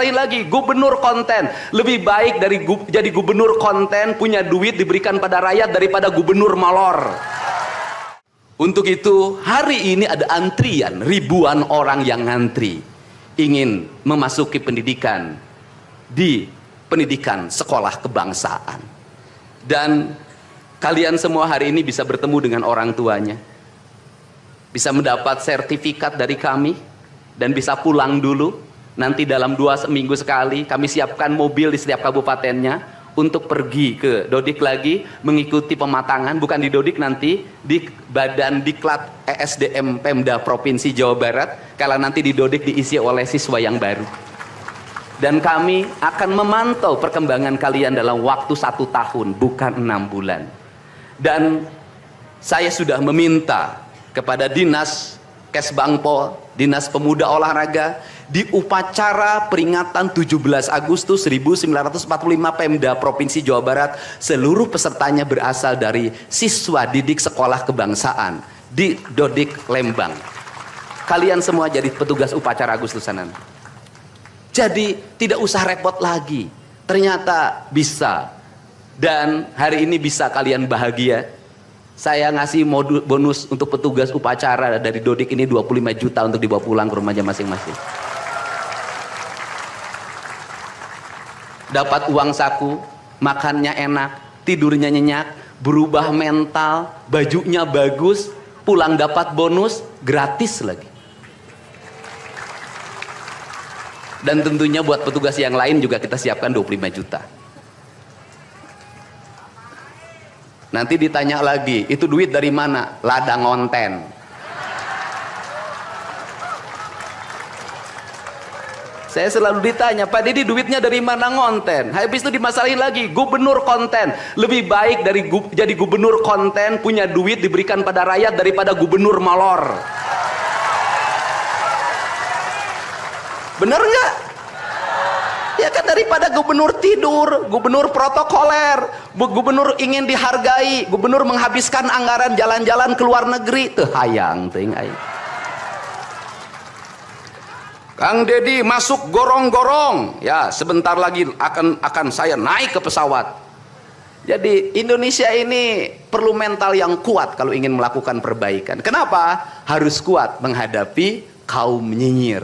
dimasukin lagi gubernur konten. Lebih baik dari jadi gubernur konten, punya duit diberikan pada rakyat daripada gubernur molor. Untuk itu hari ini ada antrian, ribuan orang yang ngantri ingin memasuki pendidikan di pendidikan sekolah kebangsaan. Dan kalian semua hari ini bisa bertemu dengan orang tuanya, bisa mendapat sertifikat dari kami, dan bisa pulang dulu. Nanti dalam 2 minggu sekali kami siapkan mobil di setiap kabupatennya untuk pergi ke Dodik lagi, mengikuti pematangan, bukan di Dodik, nanti di Badan Diklat ESDM Pemda Provinsi Jawa Barat, kalau nanti di Dodik diisi oleh siswa yang baru. Dan kami akan memantau perkembangan kalian dalam waktu 1 tahun, bukan 6 bulan. Dan saya sudah meminta kepada Dinas Kesbangpol, Dinas Pemuda Olahraga, di upacara peringatan 17 Agustus 1945 Pemda Provinsi Jawa Barat, seluruh pesertanya berasal dari siswa didik sekolah kebangsaan di Dodik Lembang. Kalian semua jadi petugas upacara Agustusanan. Jadi tidak usah repot lagi. Ternyata bisa. Dan hari ini bisa kalian bahagia. Saya ngasih bonus untuk petugas upacara dari Dodik ini 25 juta untuk dibawa pulang ke rumahnya masing-masing. Dapat uang saku, makannya enak, tidurnya nyenyak, berubah mental, bajunya bagus, pulang dapat bonus, gratis lagi. Dan tentunya buat petugas yang lain juga kita siapkan 25 juta. Nanti ditanya lagi, itu duit dari mana? Ladang onten. Saya selalu ditanya, Pak Didi duitnya dari mana ngonten? Habis itu dimasalahin lagi, gubernur konten. Lebih baik dari jadi gubernur konten, punya duit diberikan pada rakyat daripada gubernur molor. Bener nggak? Ya kan, daripada gubernur tidur, gubernur protokoler, gubernur ingin dihargai, gubernur menghabiskan anggaran jalan-jalan ke luar negeri, tuh hayang ting aing. Kang Dedi masuk gorong-gorong, ya sebentar lagi akan saya naik ke pesawat. Jadi Indonesia ini perlu mental yang kuat kalau ingin melakukan perbaikan. Kenapa? Harus kuat menghadapi kaum nyinyir.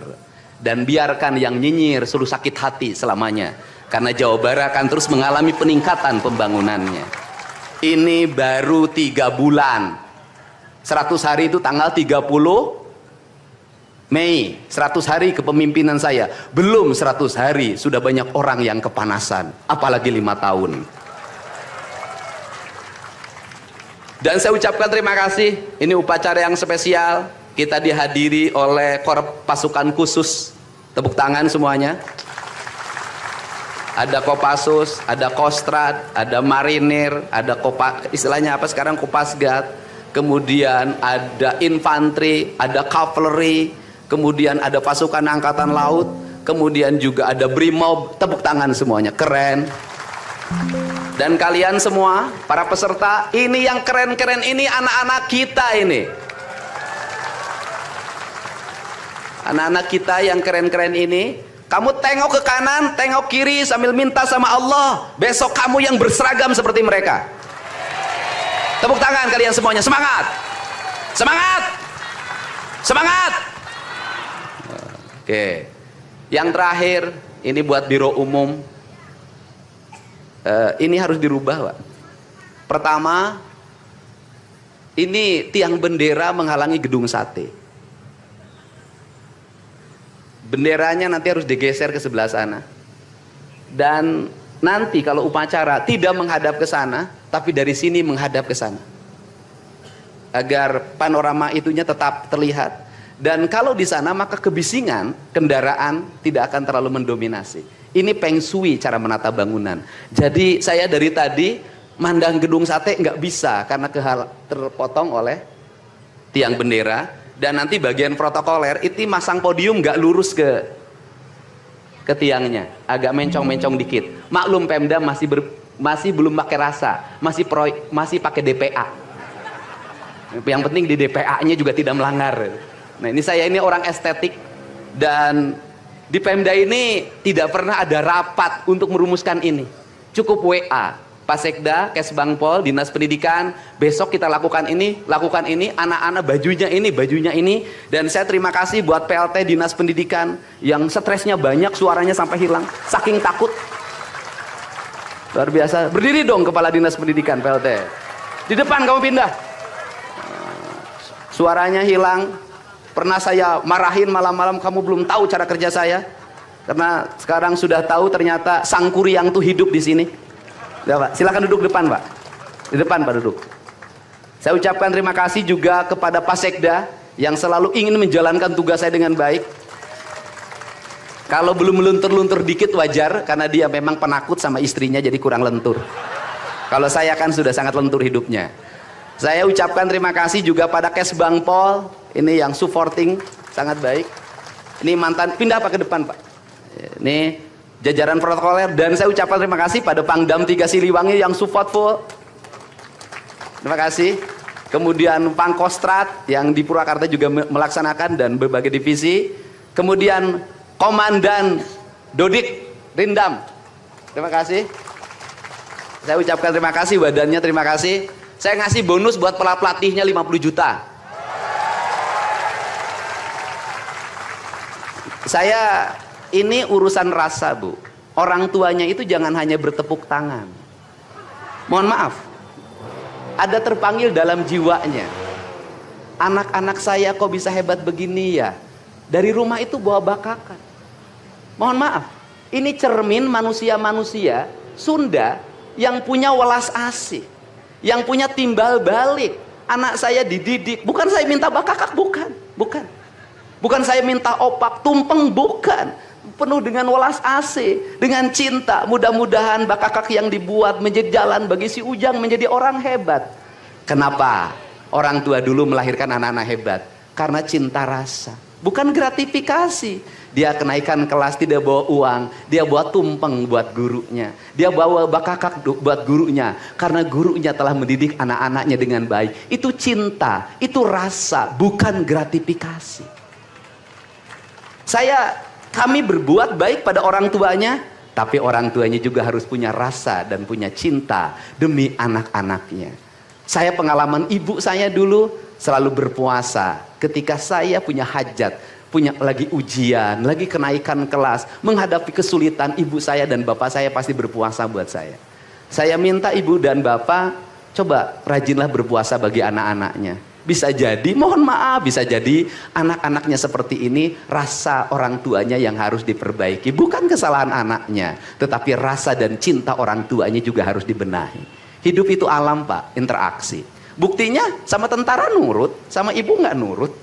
Dan biarkan yang nyinyir suruh sakit hati selamanya. Karena Jawa Barat akan terus mengalami peningkatan pembangunannya. Ini baru 3 bulan. 100 hari itu tanggal 30 Mei, 100 hari kepemimpinan saya. Belum 100 hari sudah banyak orang yang kepanasan, apalagi 5 tahun. Dan saya ucapkan terima kasih. Ini upacara yang spesial. Kita dihadiri oleh Korps Pasukan Khusus. Tepuk tangan semuanya. Ada Kopassus, ada Kostrad, ada Marinir, ada istilahnya apa sekarang, Kopasgat. Kemudian ada infanteri, ada cavalry, kemudian ada pasukan angkatan laut, kemudian juga ada brimob. Tepuk tangan semuanya, keren. Dan kalian semua para peserta, ini yang keren-keren ini anak-anak kita ini. Anak-anak kita yang keren-keren ini, kamu tengok ke kanan, tengok kiri sambil minta sama Allah, besok kamu yang berseragam seperti mereka. Tepuk tangan kalian semuanya, semangat. Semangat. Semangat. Oke. Yang terakhir, ini buat Biro Umum. Ini harus dirubah, Pak. Pertama, ini tiang bendera menghalangi gedung sate. Benderanya nanti harus digeser ke sebelah sana. Dan nanti kalau upacara tidak menghadap ke sana, tapi dari sini menghadap ke sana. Agar panorama itunya tetap terlihat. Dan kalau di sana maka kebisingan kendaraan tidak akan terlalu mendominasi. Ini Feng Shui cara menata bangunan. Jadi saya dari tadi mandang gedung sate nggak bisa karena terpotong oleh tiang bendera. Dan nanti bagian protokoler itu masang podium nggak lurus ke tiangnya, agak mencong-mencong dikit. Maklum Pemda masih belum pakai rasa, masih pakai DPA. Yang penting di DPA-nya juga tidak melanggar. Nah ini saya ini orang estetik, dan Di Pemda ini tidak pernah ada rapat untuk merumuskan ini. Cukup WA. Pak Sekda, Kesbangpol, Dinas Pendidikan, besok kita lakukan ini, anak-anak bajunya ini. Dan saya terima kasih buat PLT Dinas Pendidikan yang stresnya banyak, suaranya sampai hilang, saking takut. Luar biasa. Berdiri dong Kepala Dinas Pendidikan PLT. Di depan kamu pindah. Suaranya hilang. Pernah saya marahin malam-malam, kamu belum tahu cara kerja saya. Karena sekarang sudah tahu ternyata Sang Kuryang tuh hidup di sini. Ya, Pak, silakan duduk depan, Pak. Di depan, Pak, duduk. Saya ucapkan terima kasih juga kepada Pak Sekda yang selalu ingin menjalankan tugas saya dengan baik. Kalau belum meluntur-luntur dikit wajar, karena dia memang penakut sama istrinya jadi kurang lentur. Kalau saya kan sudah sangat lentur hidupnya. Saya ucapkan terima kasih juga pada Kesbangpol, ini yang supporting sangat baik. Ini mantan, pindah Pak ke depan, Pak. Ini jajaran protokoler, dan saya ucapkan terima kasih pada Pangdam 3 Siliwangi yang support full. Terima kasih. Kemudian Pangkostrat yang di Purwakarta juga melaksanakan dan berbagai divisi. Kemudian Komandan Dodik Rindam. Terima kasih. Saya ucapkan terima kasih, badannya terima kasih. Saya ngasih bonus buat pelatihnya 50 juta. Saya ini urusan rasa, Bu. Orang tuanya itu jangan hanya bertepuk tangan. Mohon maaf, ada terpanggil dalam jiwanya. Anak-anak saya kok bisa hebat begini ya? Dari rumah itu bawa bakakan. Mohon maaf, ini cermin manusia-manusia Sunda yang punya welas asih, yang punya timbal balik. Anak saya dididik, bukan saya minta bakakak, bukan. Bukan saya minta opak, tumpeng, bukan. Penuh dengan welas asih, dengan cinta. Mudah-mudahan bakakak yang dibuat menjadi jalan bagi si Ujang menjadi orang hebat. Kenapa orang tua dulu melahirkan anak-anak hebat? Karena cinta rasa, bukan gratifikasi. Dia kenaikan kelas tidak bawa uang, dia bawa tumpeng buat gurunya, dia bawa bakakak buat gurunya, karena gurunya telah mendidik anak-anaknya dengan baik. Itu cinta, itu rasa, bukan gratifikasi. Kami berbuat baik pada orang tuanya, tapi orang tuanya juga harus punya rasa dan punya cinta demi anak-anaknya. Saya pengalaman ibu saya dulu selalu berpuasa ketika saya punya hajat, punya lagi ujian, lagi kenaikan kelas, menghadapi kesulitan, ibu saya dan bapak saya pasti berpuasa buat saya. Saya minta ibu dan bapak, coba rajinlah berpuasa bagi anak-anaknya. Bisa jadi, mohon maaf, bisa jadi anak-anaknya seperti ini, rasa orang tuanya yang harus diperbaiki. Bukan kesalahan anaknya, tetapi rasa dan cinta orang tuanya juga harus dibenahi. Hidup itu alam, Pak, interaksi. Buktinya sama tentara nurut, sama ibu nggak nurut,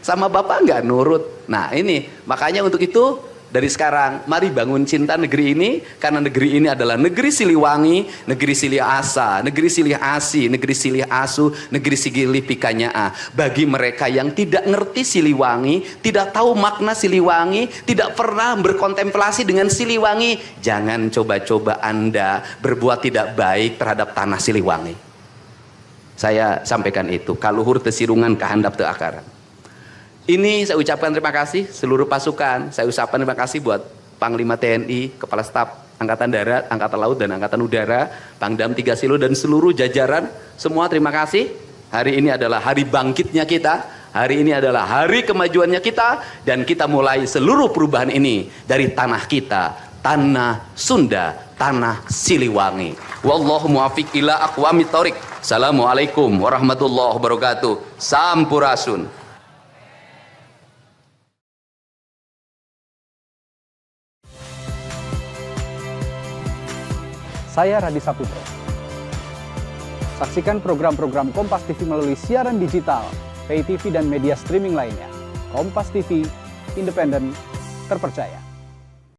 sama bapak nggak nurut. Nah ini, makanya untuk itu dari sekarang mari bangun cinta negeri ini, karena negeri ini adalah negeri Siliwangi, negeri Silih Asa, negeri Silih Asi, negeri Silih Asu, negeri Sigilih Pikanyaa. Bagi mereka yang tidak ngerti Siliwangi, tidak tahu makna Siliwangi, tidak pernah berkontemplasi dengan Siliwangi, jangan coba-coba Anda berbuat tidak baik terhadap tanah Siliwangi. Saya sampaikan itu, kaluhur tesirungan kahandap teu akaran. Ini saya ucapkan terima kasih seluruh pasukan. Saya ucapkan terima kasih buat Panglima TNI, Kepala Staf Angkatan Darat, Angkatan Laut dan Angkatan Udara, Pangdam 3 Silo dan seluruh jajaran. Semua terima kasih. Hari ini adalah hari bangkitnya kita. Hari ini adalah hari kemajuannya kita, dan kita mulai seluruh perubahan ini dari tanah kita, tanah Sunda, tanah Siliwangi. Wallahu muwaffiq ila aqwamit thoriq. Assalamualaikum warahmatullahi wabarakatuh. Sampurasun. Saya Radi Saputro. Saksikan program-program Kompas TV melalui siaran digital, pay TV dan media streaming lainnya. Kompas TV, independen, terpercaya.